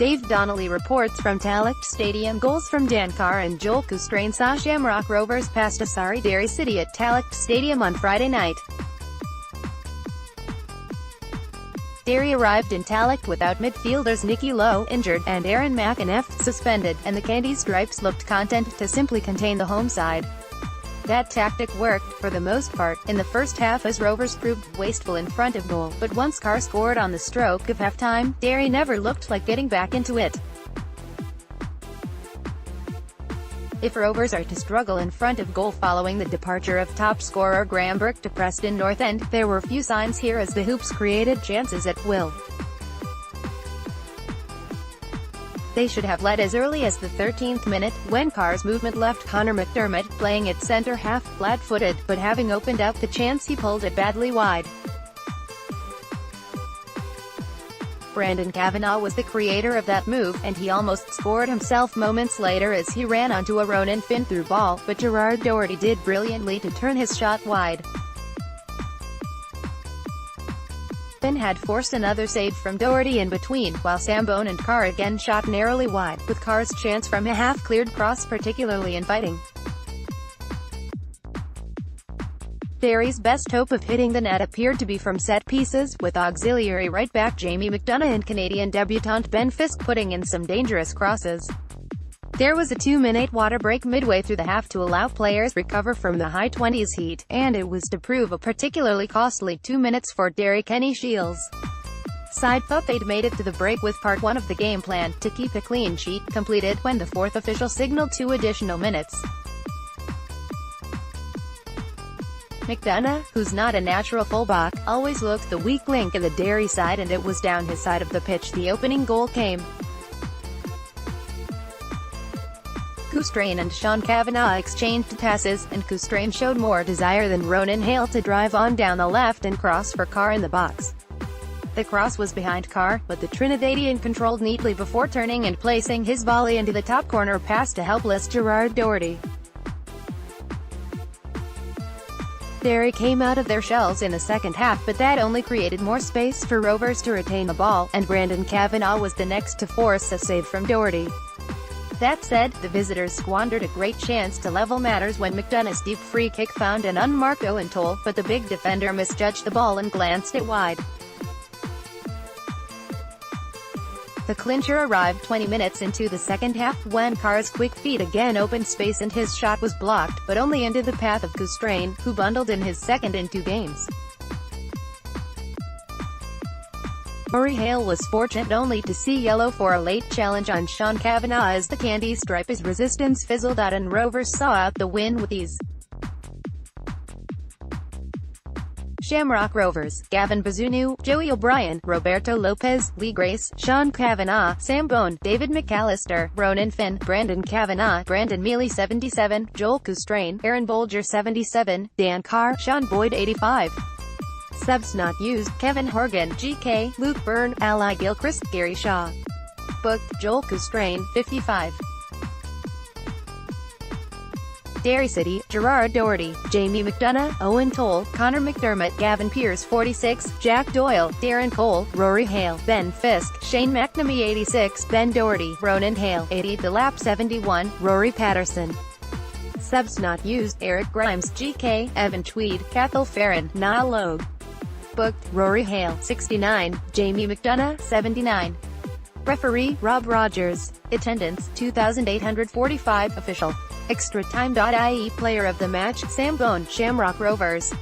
Dave Donnelly reports from Tallaght Stadium Goals from Carr and Coustrain saw Shamrock Rovers past Derry City at Tallaght Stadium on Friday night. Derry arrived in Tallaght without midfielders Nicky Low, injured, and Aaron McEneff, suspended, and the Candystripes looked content to simply contain the home side. That tactic worked, for the most part, in the first half as Rovers proved wasteful in front of goal, but once Carr scored on the stroke of halftime, Derry never looked like getting back into it. If Rovers are to struggle in front of goal following the departure of top scorer Graham Burke to Preston North End, there were few signs here as the Hoops created chances at will. They should have led as early as the 13th minute, when Carr's movement left Connor McDermott playing at centre-half, flat-footed, but having opened up the chance he pulled it badly wide. Brandon Kavanagh was the creator of that move, and he almost scored himself moments later as he ran onto a Ronan Finn through ball, but Gerard Doherty did brilliantly to turn his shot wide. Finn had forced another save from Doherty in between, while Sambone and Carr again shot narrowly wide, with Carr's chance from a half-cleared cross particularly inviting. Derry's best hope of hitting the net appeared to be from set pieces, with auxiliary right-back Jamie McDonough and Canadian debutant Ben Fisk putting in some dangerous crosses. There was a 2-minute water break midway through the half to allow players recover from the high 20s heat, and it was to prove a particularly costly 2 minutes for Derry. Kenny Shiels' side thought they'd made it to the break with part 1 of the game plan, to keep a clean sheet, completed when the fourth official signaled 2 additional minutes. McDonough, who's not a natural fullback, always looked the weak link in the Derry side, and it was down his side of the pitch the opening goal came. Coustrain and Sean Kavanagh exchanged passes, and Coustrain showed more desire than Ronan Hale to drive on down the left and cross for Carr in the box. The cross was behind Carr, but the Trinidadian controlled neatly before turning and placing his volley into the top corner pass to helpless Gerard Doherty. Derry came out of their shells in the second half, but that only created more space for Rovers to retain the ball, and Brandon Kavanagh was the next to force a save from Doherty. That said, the visitors squandered a great chance to level matters when McDonough's deep free kick found an unmarked Owen Toll, but the big defender misjudged the ball and glanced it wide. The clincher arrived 20 minutes into the second half, when Carr's quick feet again opened space and his shot was blocked, but only into the path of Coustrain, who bundled in his second in 2 games. Rory Hale was fortunate only to see yellow for a late challenge on Sean Kavanagh as the Candystripes' resistance fizzled out and Rovers saw out the win with ease. Shamrock Rovers: Gavin Bazunu, Joey O'Brien, Roberto Lopez, Lee Grace, Sean Kavanagh, Sambone, David McAllister, Ronan Finn, Brandon Kavanagh, Brandon Mealy 77, Joel Coustrain, Aaron Bolger 77, Dan Carr, Sean Boyd 85. Subs not used: Kevin Horgan, GK, Luke Byrne, Ali Gilchrist, Gary Shaw. Booked: Joel Coustrain 55. Derry City: Gerard Doherty, Jamie McDonough, Owen Toll, Connor McDermott, Gavin Pearce 46, Jack Doyle, Darren Cole, Rory Hale, Ben Fisk, Shane McNamee 86, Ben Doherty, Ronan Hale 80, Delap 71, Rory Patterson. Subs not used: Eric Grimes, GK, Evan Tweed, Cathal Farron, Niall Logue. Booked: Rory Hale 69, Jamie McDonough 79. Referee: Rob Rogers. Attendance: 2,845. Official: Extra Time.ie. Player of the match: Sambone, Shamrock Rovers.